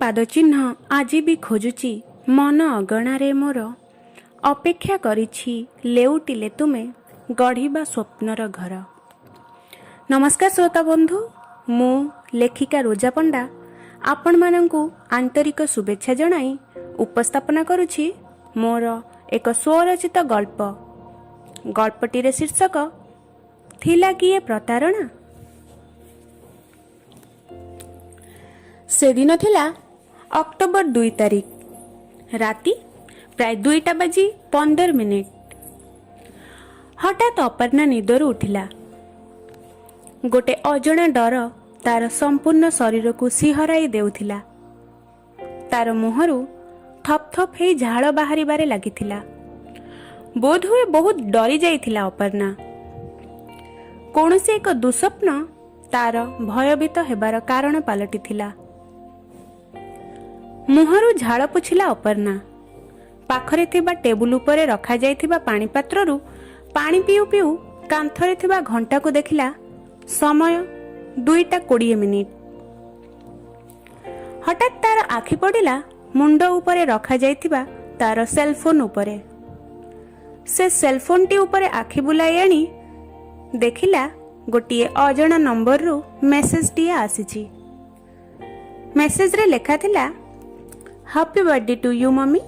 ପାଦଚିହ୍ନ ଆଜି ବି ଖୋଜୁଛି ମନ ଅଗଣାରେ ମୋର। ଅପେକ୍ଷା କରିଛି ଲେଉଟିଲେ ତୁମେ ଗଢ଼ିବା ସ୍ୱପ୍ନର ଘର। ନମସ୍କାର ଶ୍ରୋତା ବନ୍ଧୁ, ମୁଁ ଲେଖିକା ରୋଜା ପଣ୍ଡା ଆପଣମାନଙ୍କୁ ଆନ୍ତରିକ ଶୁଭେଚ୍ଛା ଜଣାଇ ଉପସ୍ଥାପନ କରୁଛି ମୋର ଏକ ସ୍ୱରଚିତ ଗଳ୍ପ। ଗଳ୍ପଟିର ଶୀର୍ଷକ ଥିଲା କିଏ ପ୍ରତାରଣା। ସେଦିନ ଥିଲା ଅକ୍ଟୋବର 2 ତାରିଖ, ରାତି ପ୍ରାୟ 2:15। ହଠାତ୍ ଅପର୍ଣ୍ଣା ନିଦରୁ ଉଠିଲା। ଗୋଟେ ଅଜଣା ଡର ତାର ସମ୍ପୂର୍ଣ୍ଣ ଶରୀରକୁ ସିହରାଇ ଦେଉଥିଲା। ତାର ମୁହଁରୁ ଥପ୍ ଥପ୍ ହେଇ ଝାଳ ବାହାରିବାରେ ଲାଗିଥିଲା। ବୋଧହୁଏ ବହୁତ ଡରି ଯାଇଥିଲା ଅପର୍ଣ୍ଣା। କୌଣସି ଏକ ଦୁଃସ୍ୱପ୍ନ ତାର ଭୟଭୀତ ହେବାର କାରଣ ପାଲଟିଥିଲା। ମୁହଁରୁ ଝାଳ ପୋଛିଲା ଅପର୍ଣ୍ଣା। ପାଖରେ ଥିବା ଟେବୁଲ ଉପରେ ରଖାଯାଇଥିବା ପାଣି ପାତ୍ରରୁ ପାଣି ପିଉ ପିଉ କାନ୍ଥରେ ଥିବା ଘଣ୍ଟାକୁ ଦେଖିଲା। ସମୟ 2:20। ହଠାତ୍ ତାର ଆଖି ପଡ଼ିଲା ମୁଣ୍ଡ ଉପରେ ରଖାଯାଇଥିବା ତାର ସେଲଫୋନ ଉପରେ। ସେ ସେଲଫୋନଟି ଉପରେ ଆଖି ବୁଲାଇ ଆଣି ଦେଖିଲା ଗୋଟିଏ ଅଜଣା ନମ୍ବରରୁ ମେସେଜଟିଏ ଆସିଛି। ମେସେଜରେ ଲେଖାଥିଲା, happy birthday to you mummy.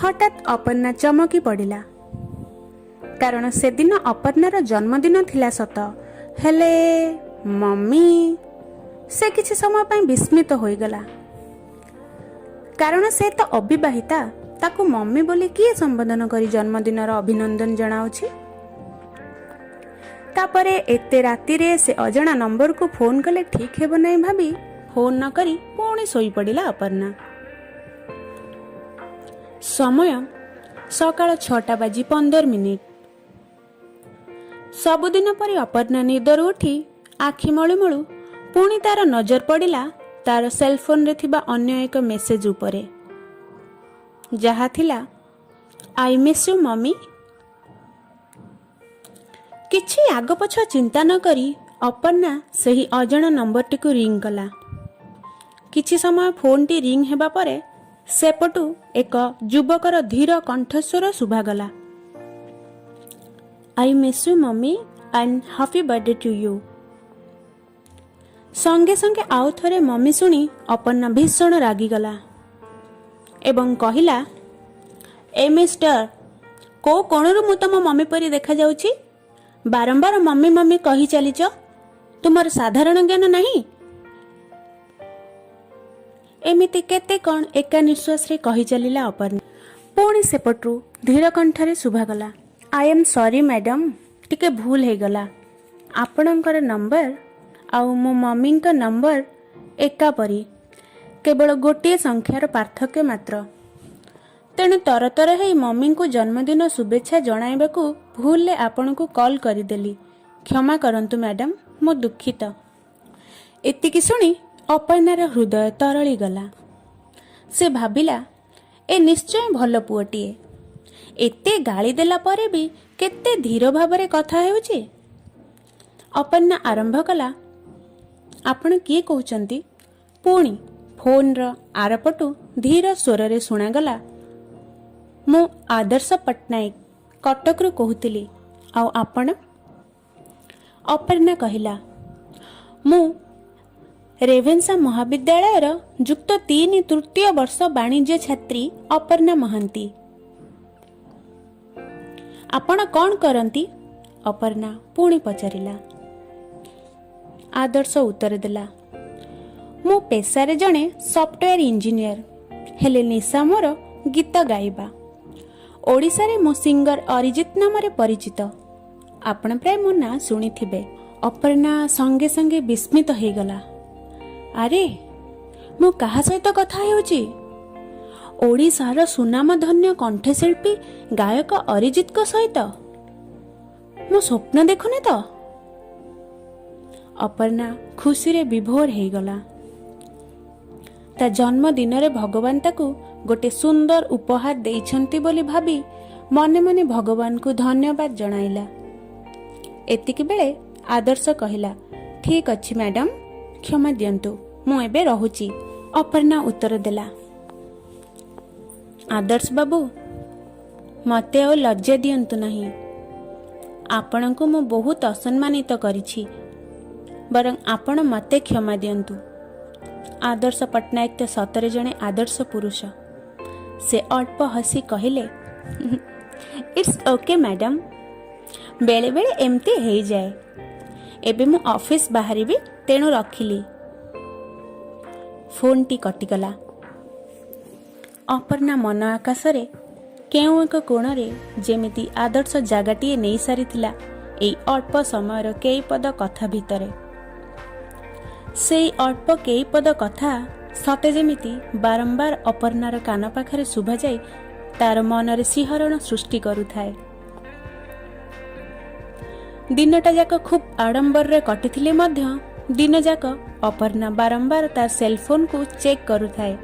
ହଠାତ୍ ଅପର୍ଣ୍ଣା ଚମକି ପଡ଼ିଲା, କାରଣ ସେଦିନ ଅପର୍ଣ୍ଣାର ଜନ୍ମଦିନ ଥିଲା ସତ, ହେଲେ ମମି। ସେ କିଛି ସମୟ ପାଇଁ ବିସ୍ମିତ ହୋଇଗଲା, କାରଣ ସେ ତ ଅବିବାହିତା। ତାକୁ ମମି ବୋଲି କିଏ ସମ୍ବୋଧନ କରି ଜନ୍ମଦିନର ଅଭିନନ୍ଦନ ଜଣାଉଛି? ତାପରେ ଏତେ ରାତିରେ ସେ ଅଜଣା ନମ୍ବରକୁ ଫୋନ କଲେ ଠିକ୍ ହେବ ନାହିଁ ଭାବି ଫୋନ ନ କରି ପୁଣି ଶୋଇପଡ଼ିଲା ଅପର୍ଣ୍ଣା। ସମୟ ସକାଳ 6:15। ସବୁଦିନ ପରି ଅପର୍ଣ୍ଣା ନିଦରୁ ଉଠି ଆଖି ମଳୁ ମଳୁ ପୁଣି ତାର ନଜର ପଡ଼ିଲା ତାର ସେଲଫୋନରେ ଥିବା ଅନ୍ୟ ଏକ ମେସେଜ ଉପରେ, ଯାହା ଥିଲା, ଆଇ ମିସ୍ ୟୁ ମମି। କିଛି ଆଗପଛ ଚିନ୍ତା ନ କରି ଅପର୍ଣ୍ଣା ସେହି ଅଜଣା ନମ୍ବରଟିକୁ ରିଙ୍ଗ କଲା। କିଛି ସମୟ ଫୋନଟି ରିଙ୍ଗ ହେବା ପରେ ସେପଟୁ ଏକ ଯୁବକର ଧୀର କଣ୍ଠସ୍ୱର ଶୁଭାଗଲା, I miss you mummy and happy birthday to you. ସଙ୍ଗେ ସଙ୍ଗେ ଆଉ ଥରେ ମମି ଶୁଣି ଅପର୍ଣ୍ଣା ଭୀଷଣ ରାଗିଗଲା ଏବଂ କହିଲା, ଏ ମିଷ୍ଟର, କୋଉ କୋଣରୁ ମୁଁ ତମ ମମି ପରି ଦେଖାଯାଉଛି? ବାରମ୍ବାର ମମି ମମି କହି ଚାଲିଛ, ତୁମର ସାଧାରଣ ଜ୍ଞାନ ନାହିଁ? ଏମିତି କେତେ କ'ଣ ଏକା ନିଶ୍ୱାସରେ କହି ଚାଲିଲା ଅପର୍ଣ୍ଣା। ପୁଣି ସେପଟରୁ ଧୀର କଣ୍ଠରେ ଶୁଭାଗଲା, ଆଇ ଏମ୍ ସରି ମ୍ୟାଡ଼ାମ, ଟିକେ ଭୁଲ ହେଇଗଲା। ଆପଣଙ୍କର ନମ୍ବର ଆଉ ମୋ ମମିଙ୍କ ନମ୍ବର ଏକା ପରି, କେବଳ ଗୋଟିଏ ସଂଖ୍ୟାର ପାର୍ଥକ୍ୟ ମାତ୍ର। ତେଣୁ ତରତର ହେଇ ମମିଙ୍କୁ ଜନ୍ମଦିନ ଶୁଭେଚ୍ଛା ଜଣାଇବାକୁ ଭୁଲରେ ଆପଣଙ୍କୁ କଲ୍ କରିଦେଲି। କ୍ଷମା କରନ୍ତୁ ମ୍ୟାଡ଼ାମ, ମୁଁ ଦୁଃଖିତ। ଏତିକି ଶୁଣି ଅପର୍ଣ୍ଣାର ହୃଦୟ ତରଳିଗଲା। ସେ ଭାବିଲା, ଏ ନିଶ୍ଚୟ ଭଲ ପୁଅଟିଏ। ଏତେ ଗାଳି ଦେଲା ପରେ ବି କେତେ ଧୀର ଭାବରେ କଥା ହେଉଛି। ଅପର୍ଣ୍ଣା ଆରମ୍ଭ କଲା, ଆପଣ କିଏ କହୁଛନ୍ତି? ପୁଣି ଫୋନର ଆରପଟୁ ଧୀର ସ୍ୱରରେ ଶୁଣାଗଲା, ମୁଁ ଆଦର୍ଶ ପଟ୍ଟନାୟକ, କଟକରୁ କହୁଥିଲି। ଆଉ ଆପଣ? ଅପର୍ଣ୍ଣା କହିଲା, ମୁଁ ରେଭେନ୍ସା ମହାବିଦ୍ୟାଳୟର ଯୁକ୍ତ 3 ତୃତୀୟ ବର୍ଷ ବାଣିଜ୍ୟ ଛାତ୍ରୀ ଅପର୍ଣ୍ଣା ମହାନ୍ତି। ଆପଣ କ'ଣ କରନ୍ତି? ଅପର୍ଣ୍ଣା ପୁଣି ପଚାରିଲା। ଆଦର୍ଶ ଉତ୍ତର ଦେଲା, ମୁଁ ପେଶାରେ ଜଣେ ସଫ୍ଟୱେୟାର ଇଞ୍ଜିନିୟର, ହେଲେ ନିଶା ମୋର ଗୀତ ଗାଇବା। ଓଡ଼ିଶାରେ ମୁଁ ସିଙ୍ଗର ଅରିଜିତ ନାମରେ ପରିଚିତ। ଆପଣ ପ୍ରାୟ ମୋ ନାଁ ଶୁଣିଥିବେ। ଅପର୍ଣ୍ଣା ସଙ୍ଗେ ସଙ୍ଗେ ବିସ୍ମିତ ହେଇଗଲା। ଆରେ, ମୁଁ କାହା ସହିତ କଥା ହେଉଛି? ଓଡ଼ିଶାର ସୁନାମଧନ୍ୟ କଣ୍ଠଶିଳ୍ପୀ ଗାୟକ ଅରିଜିତଙ୍କ ସହିତ? ମୁଁ ସ୍ୱପ୍ନ ଦେଖୁନି ତ? ଅପର୍ଣ୍ଣା ଖୁସିରେ ବିଭୋର ହେଇଗଲା। ତା ଜନ୍ମଦିନରେ ଭଗବାନ ତାକୁ ଗୋଟେ ସୁନ୍ଦର ଉପହାର ଦେଇଛନ୍ତି ବୋଲି ଭାବି ମନେ ମନେ ଭଗବାନଙ୍କୁ ଧନ୍ୟବାଦ ଜଣାଇଲା। ଏତିକି ବେଳେ ଆଦର୍ଶ କହିଲା, ଠିକ୍ ଅଛି ମ୍ୟାଡ଼ାମ, क्षमा दियंतु, मु एबे रहुची। अपर्णा उत्तर देला। आदर्श बाबू, मते आ लज्जा दियंतु नहीं। आपणको मु बहुत असम्मानित करिछि, बरं आपण मते क्षमा दियंतु। आदर्श पट्टनायक तो सतरे जणे आदर्श पुरुष। से अल्प हसी कहले, इट्स ओके मैडम, बेले बेले एमती हो जाए। एबे मु ऑफिस बाहरिबी, तेणु रखिली। फोन टी कटिगला। अपर्णा मन आकाशरे केउ एक कोणरे जेमिति आदर्श जागाटीए नहीं सारिथिला एई अल्प समयर केई पद कथा भितरे। सेई अल्प केई पद कथा सते जेमिति बारंबार अपर्णार कान पाखरे शुभा जाई तार मनरे सिहरण सृष्टि करुथाए। दिनटा जाक खूब आडंबर रे कटिथिले मध्य दिन जाक अपर्णा बारंबार तार सेलफोन को चेक करुथाए,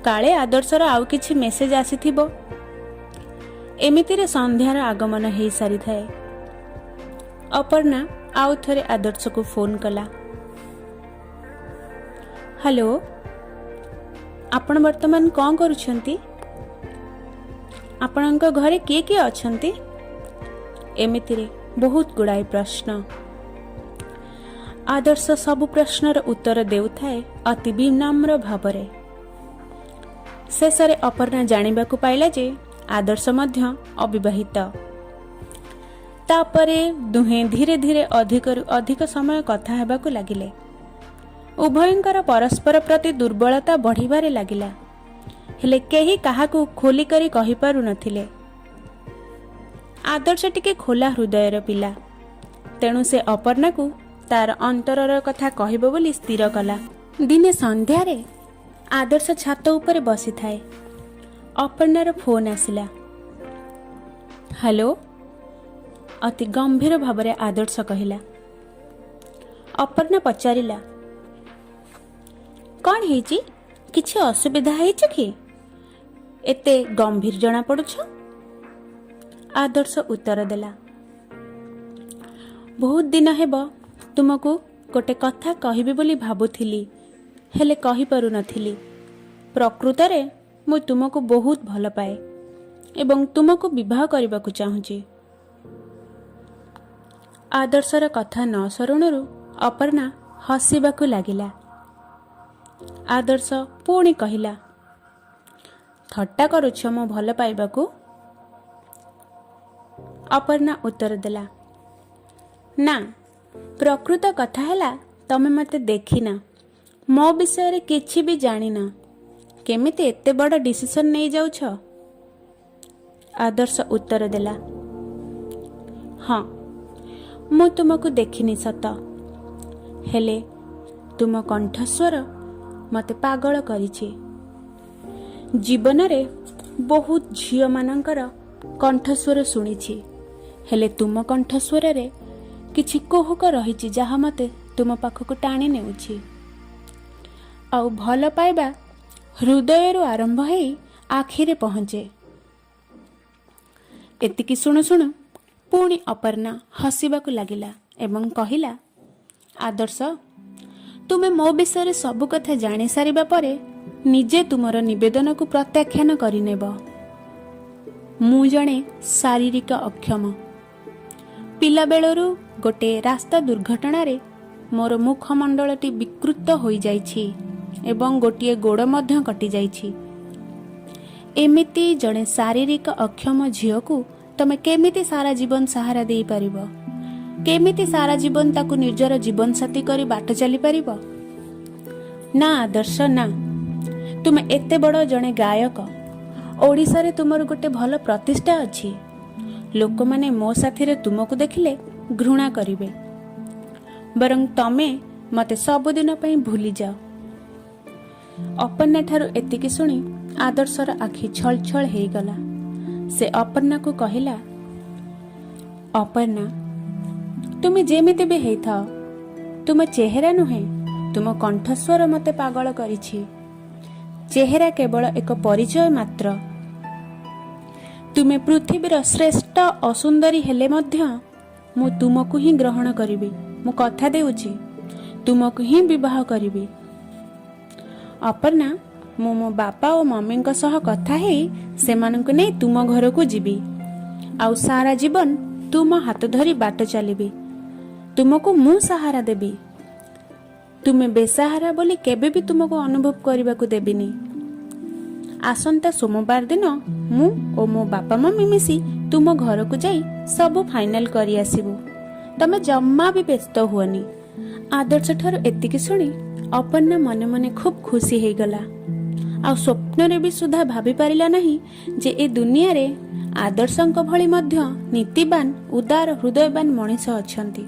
काले आदर्शर आउ किछि मेसेज आसीथिबो। एमितिरे संध्यार आगमन हो सारी थाए। अपर्णा आउ थरे आदर्श को फोन कला। हेलो, आपण वर्तमान कौन करुछंती? आपणक घरे किए किए अछंती? एमितिरे बहुत गुड़ाई प्रश्न। आदर्श सबु प्रश्नर उत्तर देउथाए अति विनम्र भावरे। शेषरे अपर्णा जानिबाकु पाइला जे आदर्श मध्य अविवाहित। तापरे दुहे धीरे धीरे अधिकरु अधिक समय कथा हेबाकु लागिले। उभयंकर परस्पर प्रति दुर्बलता बढ़िबारे लागिला, हेले केही काहाकु खोली करी कहि पारु नथिले। आदर्श टिके खोला हृदयर पिला, तेणु से अपर्णा को तार अंतरर कथा कहिबो बोली स्थिर कला। दिने संध्यारे आदर्श छात उपरे बसी थाए। अपर्णार फोन आसिला। हेलो, अति गंभीर भावरे आदर्श कहिला। अपर्णा पचारिला, कौन हेची? किछि असुविधा हेची कि? एते गंभीर जना पड़ुछ? आदर्श उत्तर देला, बहुत दिन हेबो तुमको गोटे कथा कहिबी बोली भाबुथिली, हेले कहि पारु नथिली। प्रकृतरे मु तुमको बहुत भल पाए एवं तुमको विवाह करबाकु चाहूची। आदर्शर कथा न सरुणरु अपर्णा हसिबाकु लागिला। आदर्श पुणी कहिला, थट्टा करुछ मो भल पाइबाकु? अपर्णा उत्तर देला, ना, प्रकृत कथा हैला तमे मते देखिना, मो विषय किछि भी जानिना, केमिति एते बड़ डिसिजन नहीं जाउछ? आदर्श उत्तर देला, हाँ, मु तुमको देखिनी सत, हेले तुम कंठस्वर मते पागल करिछि। जीवन रे बहुत झियो मानकर कंठस्वर शुणिछि, हेले तुम कंठस्वर रे किछि कोहक रहिछि जहा मते तुम पाखक टाणी नेउछि। आउ भल पाइबा हृदय आरंभ हेई आखिरे पहुँचे। एतिकी शुणु शुणु पुणी अपर्णा हसिबाकु लागिला एवं कहिला, आदर्श, तुमे मो विषय सबु कथा जानी सारिबा परे निजे तुमर निवेदन को प्रत्याख्यान करिनेब। मु जणे शारीरिक अक्षम। पिला बेलरू गोटे रास्ता दुर्घटना रे मोर मुखमंडलटी विकृत हो जाइछि एवं गोटिए गोड़ मध्य कटि जाइछि। एमिति जणे शारीरिक अक्षम झियो को तमे केमिति सारा जीवन सहारा देई परिबो? केमिति सारा जीवन ताकू निर्जर जीवन साथी करी बाट चली परिबो? ना आदर्श, ना, तुमे एते बड़ जणे गायक। ओडिसा रे तुमर गोटे भल प्रतिष्ठा अछि। लोक माने मो साथी रे तुमको देखिले घृणा करिवे, बरं तमे मते सबुदिन पई भूली जाओ। अपर्णा ठारू एतिकी सुनी आदर्शर आखि छल छल हेई गला। से अपर्णा को कहिला, अपर्णा, तुमे जेमिति भी हेई थाओ, तुम चेहरा नुहे, तुम कंठस्वर मते पागल करिछि। चेहरा केवल एक परिचय मात्र। तुमे पृथ्वीर श्रेष्ठ असुंदरी हेले मध्य मु तुमको ही ग्रहण करिबी। मु कथा देउछि, तुमको ही विवाह करिबी। अपर्णा मु मो बापा और मम्मी सह कथा है सेमानंकु नै तुम घर को जीवी आउ सारा जीवन तुम हाथ धरी बाट चलिबी। तुमको मु सहारा देबी। तुमे बेसहारा बोली केबे भी तुमको अनुभव करने को देबिनी। आसंता सोमवार दिन मु और मो बापा मम्मी मिसी तुम घर को जाई सब फाइनल करी आसीबु। तमे जम्मा भी व्यस्त हुअनी। आदर्श ठार एतिकी सुनी अपर्णा मने मने खूब खुशी हो गला। आ स्वप्न रे भी सुधा भाभी पारिला नहीं जे ए दुनिया रे आदर्शंक भली मध्य नीतिवान उदार हृदयवान मनीष अछंती।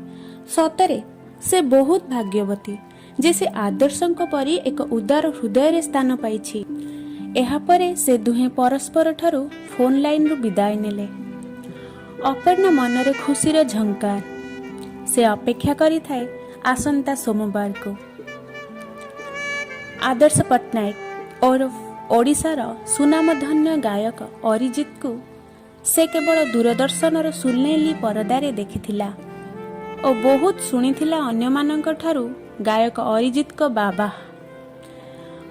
सतरे से बहुत भाग्यवती जे से आदर्शंक परी एक उदार हृदय रे स्थान पाइछि। एहा परे से दुहे परस्पर ठारू फोन लाइन रु विदाय नेले। अपर्णा मनरे खुशीर झंकार। से अपेक्षा करी थाए आसंता सोमवार को। आदर्श पट्टनायक और ओडिशार सुनामधन्य गायक अरिजित को से केवल दूरदर्शन सुनेली परदारे देखिथिला और बहुत शुणिथिला अन्यमानंक ठारू गायक अरिजित को बाबा।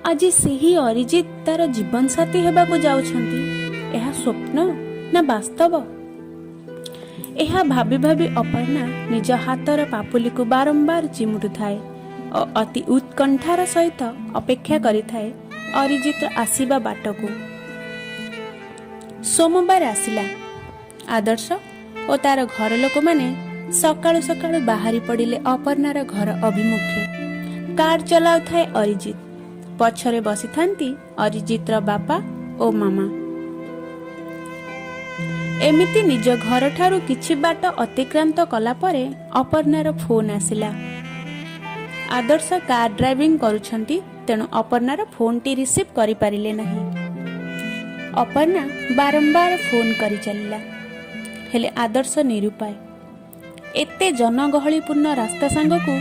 आज सेही अरिजित तार जीवन साथी हेबाकु जाउछंती। एहा स्वप्न ना वास्तव? एहा भाबी भाबी अपर्णा निज हाथर पापुली को बारंबार चिमुटु थाए और अति उत्कंठार सहित अपेक्षा करी थाए अरिजित आसीबा बाट को। सोमवार आसिला। आदर्श और तार घर लोक माने सकाळु सकाळु बाहरी पड़िले अपर्णार घर अभिमुखे। कार चलाउ थाए अरिजित। पछरे बसी थांती अरिजितर बापा और मामा। एमिति निज घर ठारू किछि बाट अतिक्रांत कला परे अपर्णार फोन आसिला। आदर्श कार ड्राइविंग करुछंती तेणु अपर्णार फोन टी रिसीव करि पारिले नहीं। अपर्णा बारंबार फोन करि चलिला हेले आदर्श निरुपाय। एते जनगहलीपूर्ण रास्ता सांगकू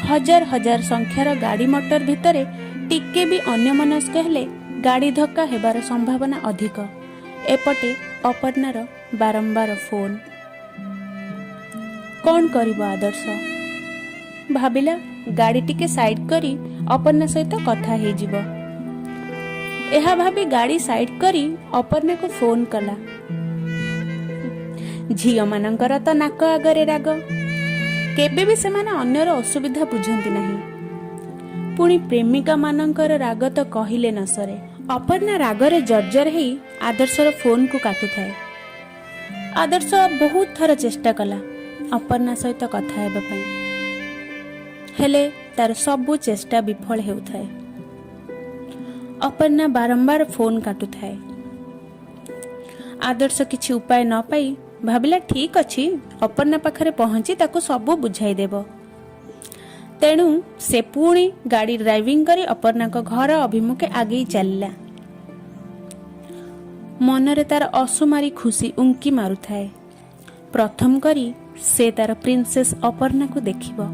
हजार हजार संख्यार गाड़ी मोटर भितरे टिके भी अन्यमनस्क हेले गाड़ी धक्का हेबार संभावना अधिक। एपटे अपर्णार बारंबार फोन। कौन करिबो आदर्श भाबिला। गाड़ी टिके साइड करी अपर्णा सहित कथा हे जिवो। एहा भाबी गाड़ी साइड करी अपर्णा को फोन कला। झियो मानंकर तो नाक आगरे राग। केबे भी सेमाने अन्यर असुविधा बुझंती नहीं। पुणी प्रेमिका मानंकर राग तो कहिले न सरे। अपर्णा रागरे जर्जर हेई आदर्शर फोन को काटु थाए। आदर्श बहुत थर चेष्टा कला अपर्णा सहित कथा हेबा पई हेले तार सबु चेष्टा विफल हेउथाए। अपर्णा बारंबार फोन काटु थाए। आदर्श किछि उपाय न पाई भाबिला ठीक अछि अपर्णा पाखरे पहुंची ताको सबु बुझाई देबो। तेणु से पुणी गाड़ी ड्राइविंग करी अपर्णा को घर अभिमुखे आगे चलिला। मनरे तार असुमारी खुशी उंकी मारु थाए। प्रथम करी से तार प्रिंसेस अपर्णा को देखिबो।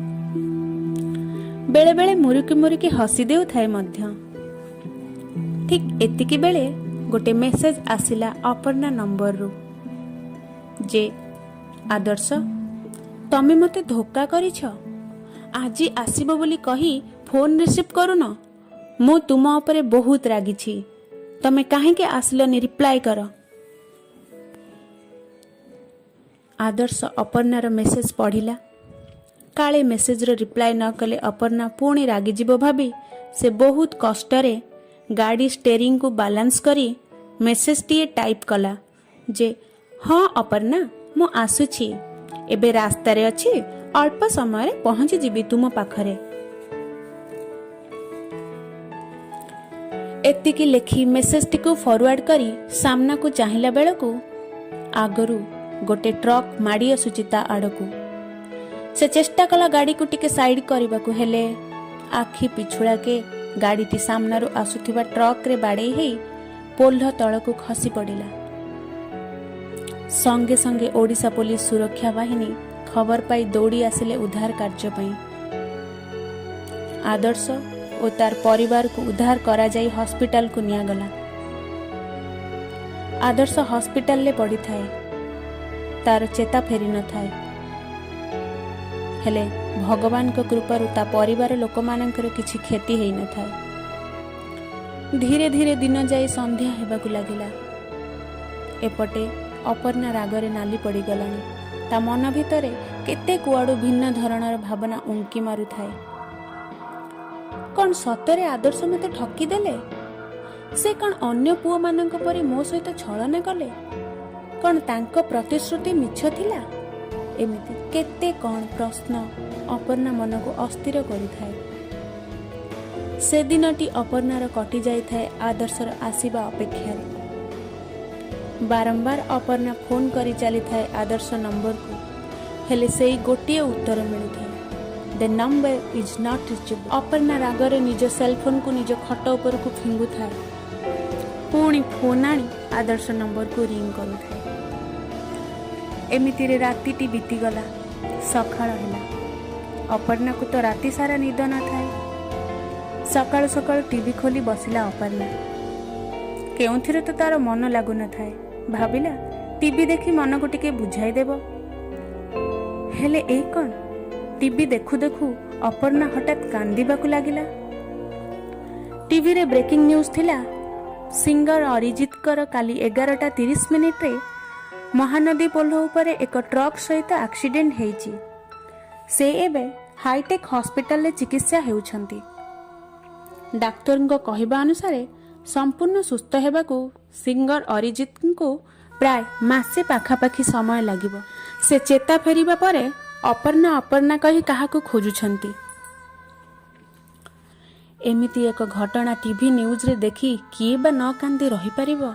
बेले बेले मुरुकी मुरुकी हसी देउ थाए मध्य। ठीक एतिकी बेले गोटे मेसेज आसिला अपर्णा नंबर रु जे आदर्श तमे मते धोखा करिछ। आजी आसीबो बोली कही फोन रिसीव करूनो। मु तुम उपरे बहुत रागी छी। तमे काहे के आसिलनी रिप्लाई कर। आदर्श अपर्णार मेसेज पढ़िला। काले मेसेज रो रिप्लाई न कले अपर्णा पुणी रागी जीव भाभी से बहुत कष्टरे गाड़ी स्टेरिंग को बैलेंस करी मेसेज टीए टाइप कला जे हाँ अपर्णा मु आसुछि एबे रास्ता रे अछि अल्प समय रे पहुंची जीवी तुम पाखरे। एतिकी लेखी मेसेज टी को फॉरवर्ड करी सामना को चाहिला बेलकू आगरू गोटे ट्रक माड़ी आसुछि ता आड़कू। से चेष्टा कला गाड़ी को टिके साइड करबाकू हेले आखि पिछुड़ा के गाड़ी टी सामनारू आसुथिबा ट्रक रे बाड़े हेई पोल्ह तळकू खसी पड़िला। संगे संगे ओडिशा पुलिस सुरक्षा बाहिनी खबर पाई दौड़ी आसिले उद्धार कार्य पई। आदर्श और तार परिवार को उद्धार करा जाई हॉस्पिटल को निया गला। आदर्श हॉस्पिटल ले पड़ी थाए। तार चेता फेरी न थाए। हेले भगवान को कृपारू ता परिवार लोक मानकर किछि क्षति हेई न थाए। धीरे धीरे दिन जाई संध्या हेबाकु लागिला। एपटे अपर्णा रागरे नाली पड़ी गलानी। ता मन भितरे केते कुआडू भिन्न धरणर भावना उंकी मारु थाए। कौन सतरे आदर्श मते ठकी देले? से कौन अन्य पुओ मानक परी मो सहित छलना कले? कौन तांको प्रतिश्रुति मिछ थिला? एमिति केते कौन प्रश्न अपर्णा मन को अस्थिर करिथाए। से दिनटी अपर्णार कटि जाई थाए आदर्शर आसीबा अपेक्षा। बारंबार अपर्णा फोन करी चली थाए आदर्श नंबर को, हेले सेई गोटिए उत्तर मिलु थाए, the number is not reachable. Aparna रागरे निज सेलफोन को निज खट ऊपर को फिंगु थाए। पुणी फोन आनी आदर्श नंबर को रिंग करू थाए। एमितिरे रातिटी बीतीगला। सकाळ ହେଲା। अपर्णा को तो राति सारा निद न थाए। सकाळ सकाळ टीवी खोली बसिला अपर्णा। केउथिरे तो तार मन लागु न थाए। भाबिला टीवी देखी मन को टिके बुझाई देबो। हेले ए कोन? टीवी देखु देखु अपर्णा हठात कांदीबाकु लागिला। टीवी रे ब्रेकिंग न्यूज थिला, सिंगर अरिजित कर काली 11:30 रे महानदी पोल उपरे एक ट्रक सहित एक्सीडेंट हेइची। से एबे हाईटेक हॉस्पिटल रे चिकित्सा हेउछंती। डाक्टर को कहवा अनुसार संपूर्ण सुस्थ हेबाकू सिंगर अरिजित को प्राय मासे पाखापाखी समय लागिबो। से चेता फेरिबा परे अपर्णा अपर्णा कही काहाकू खोजुछंती। एमिति एक घटना टीवी न्यूज रे देखी किए बा न कांदी रही परिबो।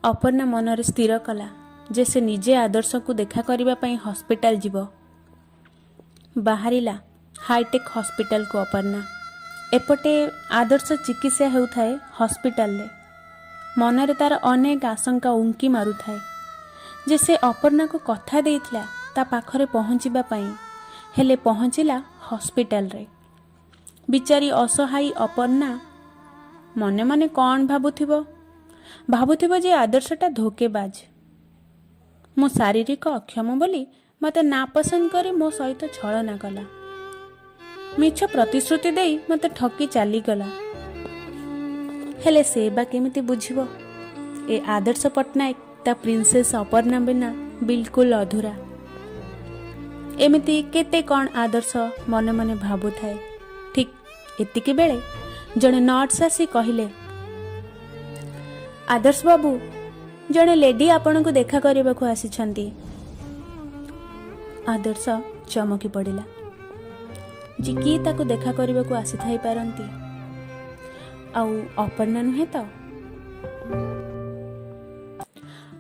अपर्णा मनरे स्थिर कला जे से निजे आदर्श को देखा करिबा पई हॉस्पिटल जीवो। बाहरिला हाईटेक हॉस्पिटल को अपर्णा। एपटे आदर्श चिकित्सा हेउथाए हॉस्पिटल रे। मनरे तार अनेक आशंका उंकी मारु थाए जे से अपर्णा को कथा देइथिला ता पाखरे पहुंचीबा पई, हेले पहुंचिला हॉस्पिटल रे। बिचारी असहाय अपर्णा मने मने कौन भाबुथिबो जे आदर्शटा धोकेबाज। मो शारीरिक अक्षम बोली मते नापसंद करी मो सहित छलना कला। मिछ प्रतिश्रुति देई मते ठकी चाली गला। हेले से बा केमिति बुझिबो? ए आदर्श पटनायक ता प्रिंसेस अपर्णा बिना बिल्कुल अधूरा। एमिति केते कौन आदर्श मने मने भाबु थाए। ठीक एतिके बेले जने नर्स आसी कहिले, आदर्श बाबू जने लेडी आपण को देखा करबा को आसीछंती। आदर्श चमकी पड़िला। जी की ताको देखा करबा को आसी थाई पारंती, आउ अपर्णा नुहे तो?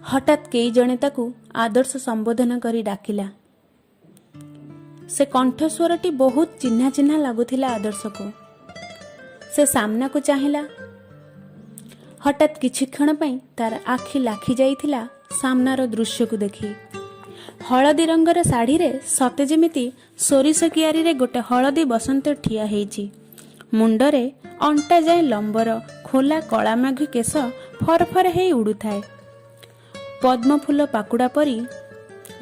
हठात कई जने ताको आदर्श संबोधन करी डाकिला। से कंठस्वरटी बहुत चिन्हा चिन्हा लगुथिला आदर्श को। से सामना को चाहिला। हठात किछि क्षण पई तार आखि लाखी जाइथिला सामनार दृश्य को देखी। हलदी रंगर साड़ी रे सते जेमिति सोरिष कियारी रे गोटे हलदी बसंत ठिया हेइची। मुंडरे अंटा जाए लंबर खोला कला माघी केश फरफर हेई उड़ुथाए। पद्म फूल पाकुड़ा परी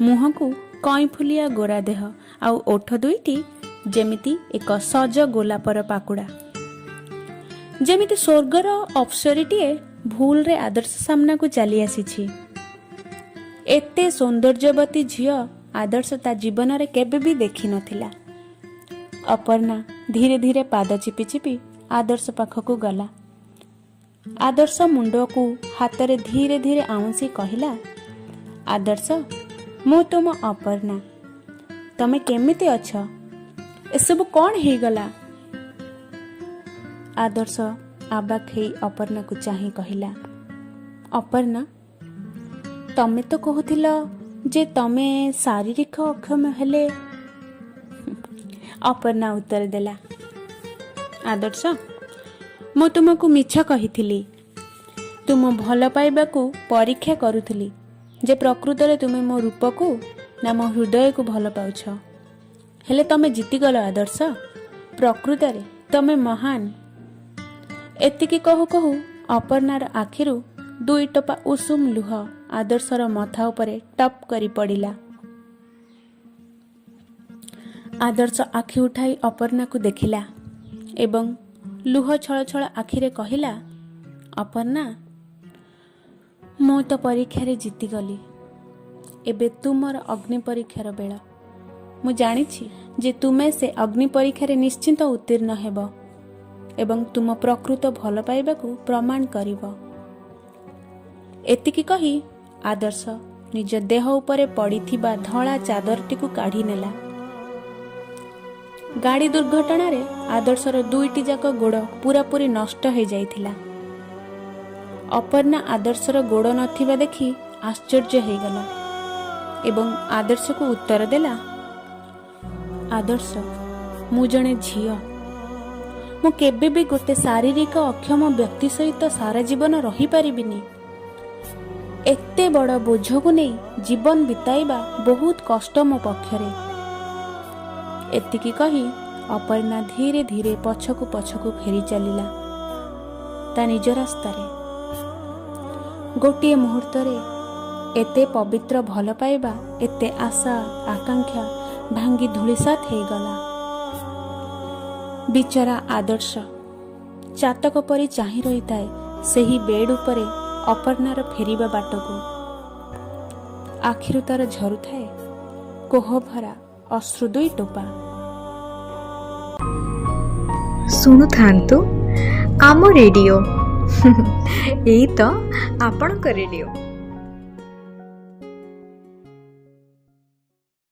मुह को कई फुलिया गोरा देह आउ ओठ दुईटी जेमिति एक सज गोलापर पाकुड़ा। जेमिति स्वर्गर अप्सरीटीए भूल रे आदर्श सामना को चली आसीछि। एते सौंदर्यवती झियो आदर्श ता जीवन रे केबे भी देखि नथिला। अपर्णा धीरे धीरे पाद चिपी चिपी आदर्श पाखकू गला। आदर्श मुंड को हाथ रे धीरे धीरे आउंसी कहिला, आदर्श मु तुम अपर्णा, तमे केमिति अछ? एसबु कौन हे गला? आदर्श आबाक हे अपर्णा को चाही कहिला, अपर्णा तमे तो कहूथिल जे तमे शारीरिक अक्षम हेले। अपर्णा उत्तर देला, आदर्श मु तुमको मिछ कहिथिली। तुम भल पाइबा को परीक्षा करुथिली जे प्रकृत रे तुमे मो रूप को ना मो हृदय को भल पाउछ। हेले तमे जीतीगल आदर्श, प्रकृत रे तमे महान। एतिकी कहू कहू अपर्णार आखिरु दुई टोपा उषुम लुह आदर्शर मथा उपरे टप करी पड़िला। ଆଦର୍ଶ ଆଖି ଉଠାଇ ଅପର୍ଣ୍ଣାକୁ ଦେଖିଲା ଏବଂ ଲୁହ ଛଳ ଛଳ ଆଖିରେ କହିଲା, ଅପର୍ଣ୍ଣା, ମୁଁ ତ ପରୀକ୍ଷାରେ ଜିତିଗଲି। ଏବେ ତୁମର ଅଗ୍ନି ପରୀକ୍ଷାର ବେଳ। ମୁଁ ଜାଣିଛି ଯେ ତୁମେ ସେ ଅଗ୍ନି ପରୀକ୍ଷାରେ ନିଶ୍ଚିନ୍ତ ଉତ୍ତୀର୍ଣ୍ଣ ହେବ ଏବଂ ତୁମ ପ୍ରକୃତ ଭଲ ପାଇବାକୁ ପ୍ରମାଣ କରିବ। ଏତିକି କହି ଆଦର୍ଶ ନିଜ ଦେହ ଉପରେ ପଡ଼ିଥିବା ଧଳା ଚାଦରଟିକୁ କାଢ଼ି ନେଲା। ଗାଡ଼ି ଦୁର୍ଘଟଣାରେ ଆଦର୍ଶର 2ଟି ଯାକ ଗୋଡ଼ ପୂରାପୂରି ନଷ୍ଟ ହୋଇଯାଇଥିଲା। ଅପର୍ଣ୍ଣା ଆଦର୍ଶର ଗୋଡ଼ ନଥିବା ଦେଖି ଆଶ୍ଚର୍ଯ୍ୟ ହୋଇଗଲା ଏବଂ ଆଦର୍ଶକୁ ଉତ୍ତର ଦେଲା, ଆଦର୍ଶ, ମୁଁ ଜଣେ ଝିଅ। ମୁଁ କେବେ ବି ଗୋଟେ ଶାରୀରିକ ଅକ୍ଷମ ବ୍ୟକ୍ତି ସହିତ ସାରା ଜୀବନ ରହିପାରିବିନି। ଏତେ ବଡ଼ ବୋଝକୁ ନେଇ ଜୀବନ ବିତାଇବା ବହୁତ କଷ୍ଟ ମୋ ପକ୍ଷରେ। ଏତିକି କହି ଅପର୍ଣ୍ଣା ଧୀରେ ଧୀରେ ପଛକୁ ପଛକୁ ଫେରି ଚାଲିଲା ତା ନିଜ ରାସ୍ତାରେ। ଗୋଟିଏ ମୁହୂର୍ତ୍ତରେ ଏତେ ପବିତ୍ର ଭଲ ପାଇବା, ଏତେ ଆଶା ଆକାଂକ୍ଷା ଭାଙ୍ଗି ଧୂଳିସାତ ହେଇଗଲା। ବିଚରା ଆଦର୍ଶ ଚାତକ ପରି ଚାହିଁ ରହିଥାଏ ସେହି ବେଡ୍ ଉପରେ ଅପର୍ଣ୍ଣାର ଫେରିବା ବାଟକୁ। ଆଖିରୁ ତାର ଝରୁଥାଏ କୋହଭରା ଅଶ୍ରୁ 2 ଟୋପା। ଶୁଣୁଥାନ୍ତୁ ଆମ ରେଡ଼ିଓ। ଏଇ ତ ଆପଣଙ୍କ ରେଡ଼ିଓ।